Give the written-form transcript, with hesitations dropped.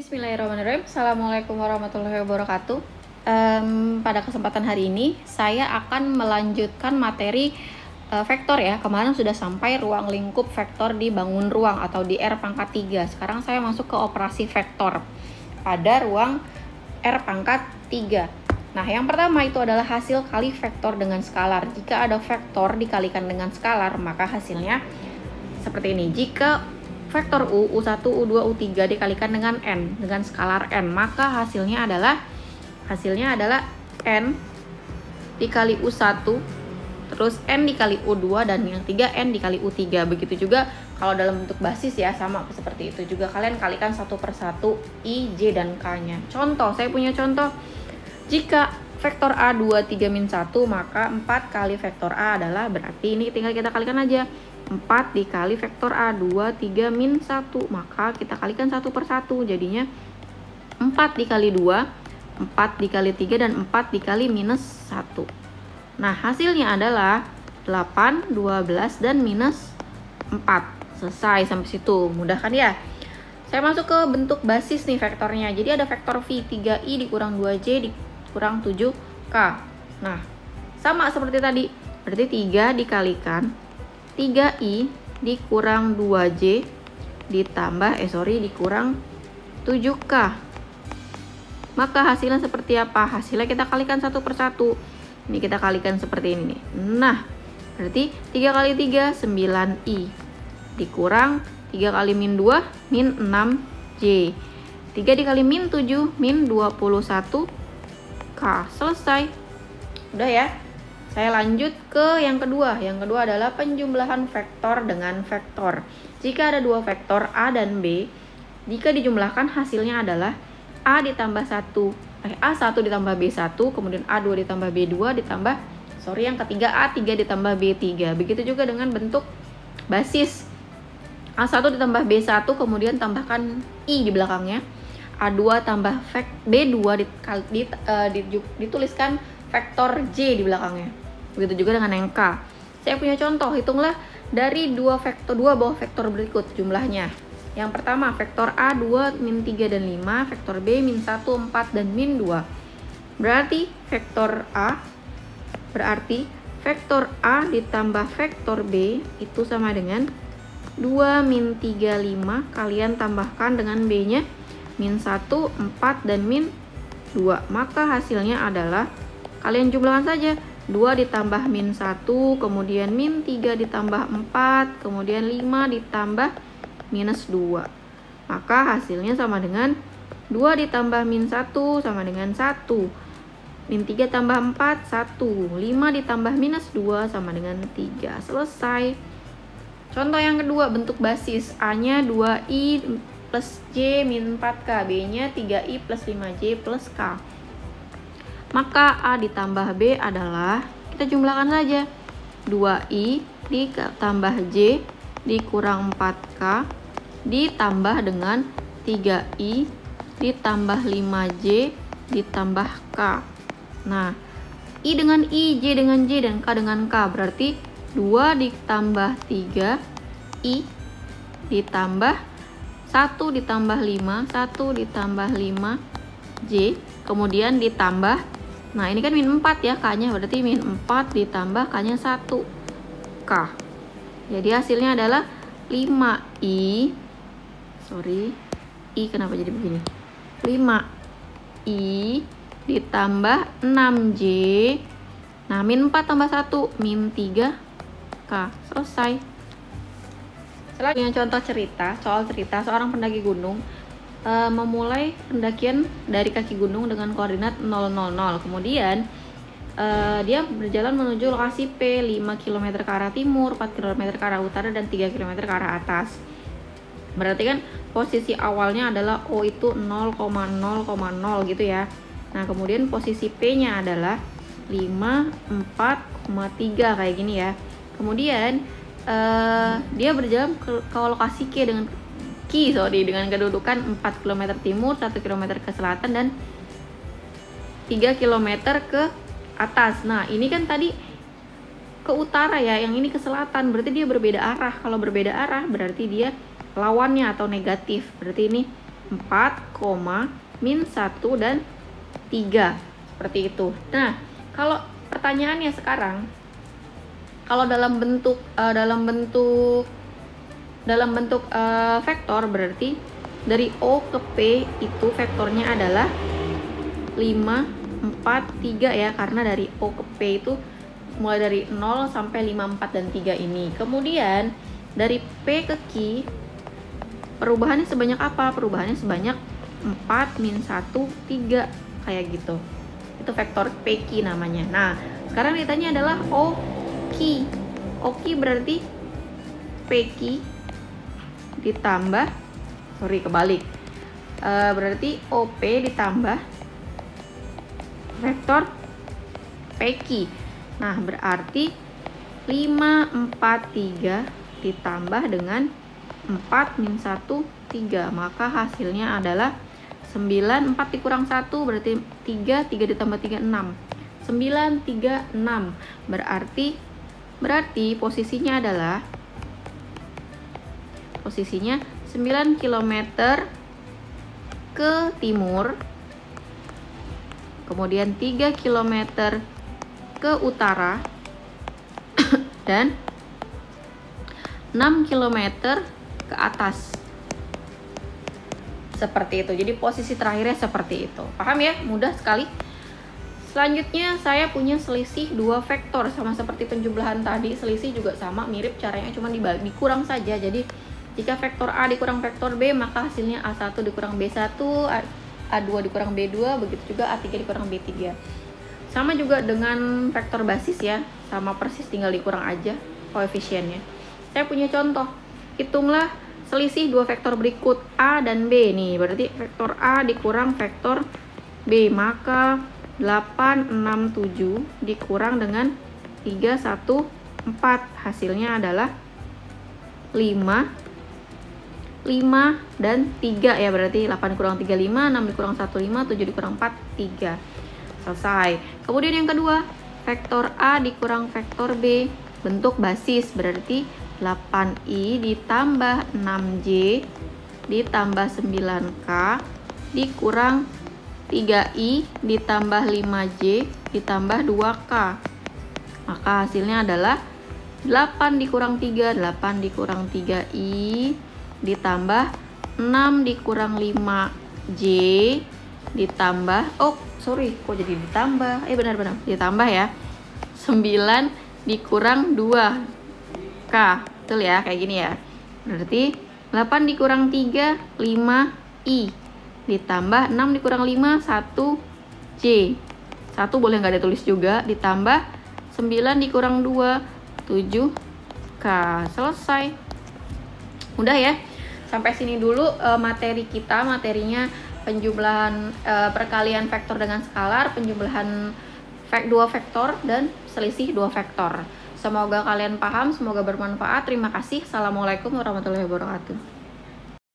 Bismillahirrahmanirrahim. Assalamualaikum warahmatullahi wabarakatuh. Pada kesempatan hari ini saya akan melanjutkan materi vektor ya. Kemarin sudah sampai ruang lingkup vektor di bangun ruang atau di R pangkat 3. Sekarang saya masuk ke operasi vektor pada ruang R pangkat 3. Nah, yang pertama itu adalah hasil kali vektor dengan skalar. Jika ada vektor dikalikan dengan skalar, maka hasilnya seperti ini. Jika vektor U1, U2, U3 dikalikan dengan N, dengan skalar N, maka hasilnya adalah N dikali U1, terus N dikali U2, dan yang 3 N dikali U3. Begitu juga kalau dalam bentuk basis ya, sama seperti itu juga. Kalian kalikan satu per satu I, J, dan K-nya. Contoh, saya punya contoh. Jika vektor A 2, 3, min 1, maka 4 kali vektor A adalah, berarti ini tinggal kita kalikan aja. 4 dikali vektor A 2, 3, min 1, maka kita kalikan satu per satu, jadinya 4 dikali 2, 4 dikali 3, dan 4 dikali minus 1. Nah, hasilnya adalah 8, 12, dan minus 4. Selesai sampai situ, mudah kan ya? Saya masuk ke bentuk basis nih vektornya. Jadi ada vektor V, 3i dikurang 2j dikurang 7k. Nah, sama seperti tadi, berarti 3 dikalikan 3i dikurang 2j dikurang 7k. Maka hasilnya seperti apa? Hasilnya kita kalikan satu per satu. Ini kita kalikan seperti ini nih. Nah, berarti 3 kali 3 9i dikurang 3 kali min 2 min 6j. 3 dikali min 7 min 21k. Selesai. Udah ya. Saya lanjut ke yang kedua. Yang kedua adalah penjumlahan vektor dengan vektor. Jika ada dua vektor A dan B, jika dijumlahkan hasilnya adalah A ditambah A1 ditambah B1, kemudian A2 ditambah B2 ditambah, yang ketiga A3 ditambah B3. Begitu juga dengan bentuk basis. A1 ditambah B1, kemudian tambahkan I di belakangnya. A2 tambah B2 dituliskan vektor J di belakangnya. Begitu juga dengan yang K. Saya punya contoh, hitunglah dari dua buah vektor berikut jumlahnya. Yang pertama, vektor A 2, min 3, dan 5, vektor B min 1, 4, dan min 2. Berarti vektor A ditambah vektor B itu sama dengan 2 min 3, 5. Kalian tambahkan dengan B-nya min 1, 4, dan min 2. Maka hasilnya adalah, kalian jumlahkan saja, 2 ditambah min 1, kemudian min 3 ditambah 4, kemudian 5 ditambah minus 2. Maka hasilnya sama dengan 2 ditambah min 1 sama dengan 1. Min 3 tambah 4, 1. 5 ditambah minus 2 sama dengan 3. Selesai. Contoh yang kedua, bentuk basis. A-nya 2i plus j min 4k, B-nya 3i plus 5j plus k. Maka A ditambah B adalah, kita jumlahkan saja, 2i ditambah j dikurang 4k ditambah dengan 3i ditambah 5j ditambah k. Nah, i dengan i, j dengan j, dan k dengan k. Berarti 2 ditambah 3i ditambah 1 ditambah 5, 1 ditambah 5j, kemudian ditambah, nah ini kan min 4 ya k-nya, berarti min 4 ditambah k-nya 1k. Jadi hasilnya adalah 5i, i kenapa jadi begini? 5i ditambah 6j, nah min 4 tambah 1, min 3k. Selesai. Selanjutnya contoh soal cerita seorang pendaki gunung memulai pendakian dari kaki gunung dengan koordinat 000. Kemudian dia berjalan menuju lokasi P 5 km ke arah timur, 4 km ke arah utara, dan 3 km ke arah atas. Berarti kan posisi awalnya adalah O itu 0,0,0 gitu ya. Nah, kemudian posisi P-nya adalah 5, 4,3 kayak gini ya. Kemudian dia berjalan ke lokasi Q dengan kedudukan 4 km timur, 1 km ke selatan, dan 3 km ke atas. Nah, ini kan tadi ke utara ya, yang ini ke selatan, berarti dia berbeda arah. Kalau berbeda arah berarti dia lawannya atau negatif. Berarti ini min 1 dan 3. Seperti itu. Nah, kalau pertanyaannya sekarang, kalau dalam bentuk vektor, berarti dari O ke P itu vektornya adalah 5, 4, 3 ya, karena dari O ke P itu mulai dari 0 sampai 5, 4, dan 3 ini. Kemudian dari P ke Q perubahannya sebanyak apa? Perubahannya sebanyak 4, min 1, 3 kayak gitu. Itu vektor PQ namanya. Nah, sekarang ditanya adalah OQ. OQ berarti PQ ditambah, kebalik. Berarti OP ditambah vektor PQ. Nah, berarti 5, 4, 3 ditambah dengan 4, min 1, 3. Maka hasilnya adalah 9, 4 dikurang 1 berarti 3, 3 ditambah 3, 6. 9, 3, 6. Berarti posisinya adalah 9 km ke timur, kemudian 3 km ke utara, dan 6 km ke atas. Seperti itu. Jadi posisi terakhirnya seperti itu. Paham ya? Mudah sekali. Selanjutnya saya punya selisih 2 vektor, sama seperti penjumlahan tadi. Selisih juga sama, mirip caranya, cuma dikurang saja. Jadi jika vektor A dikurang vektor B, maka hasilnya A1 dikurang B1, A2 dikurang B2, begitu juga A3 dikurang B3. Sama juga dengan vektor basis ya, sama persis, tinggal dikurang aja koefisiennya. Saya punya contoh. Hitunglah selisih 2 vektor berikut A dan B nih. Berarti vektor A dikurang vektor B, maka 8, 6, 7 dikurang dengan 3, 1, 4. Hasilnya adalah 5, 5 dan 3 ya. Berarti 8 dikurang 3, 5, 6 dikurang 1, 5, 7 dikurang 4, 3. Selesai. Kemudian yang kedua, vektor A dikurang vektor B, bentuk basis, berarti 8i ditambah 6j ditambah 9k dikurang 3i ditambah 5j ditambah 2k. Maka hasilnya adalah 8 dikurang 3, 8 dikurang 3i ditambah 6 dikurang 5j ditambah, kok jadi ditambah? Benar-benar ditambah ya. 9 dikurang 2k. Betul ya, kayak gini ya. Berarti 8 dikurang 3, 5i ditambah 6 dikurang 5, 1j. 1 boleh nggak ditulis juga, ditambah 9 dikurang 2, 7k. Selesai. Mudah ya. Sampai sini dulu materi kita. Materinya penjumlahan perkalian vektor dengan skalar, penjumlahan 2 vektor, dan selisih 2 vektor. Semoga kalian paham, semoga bermanfaat. Terima kasih. Assalamualaikum warahmatullahi wabarakatuh.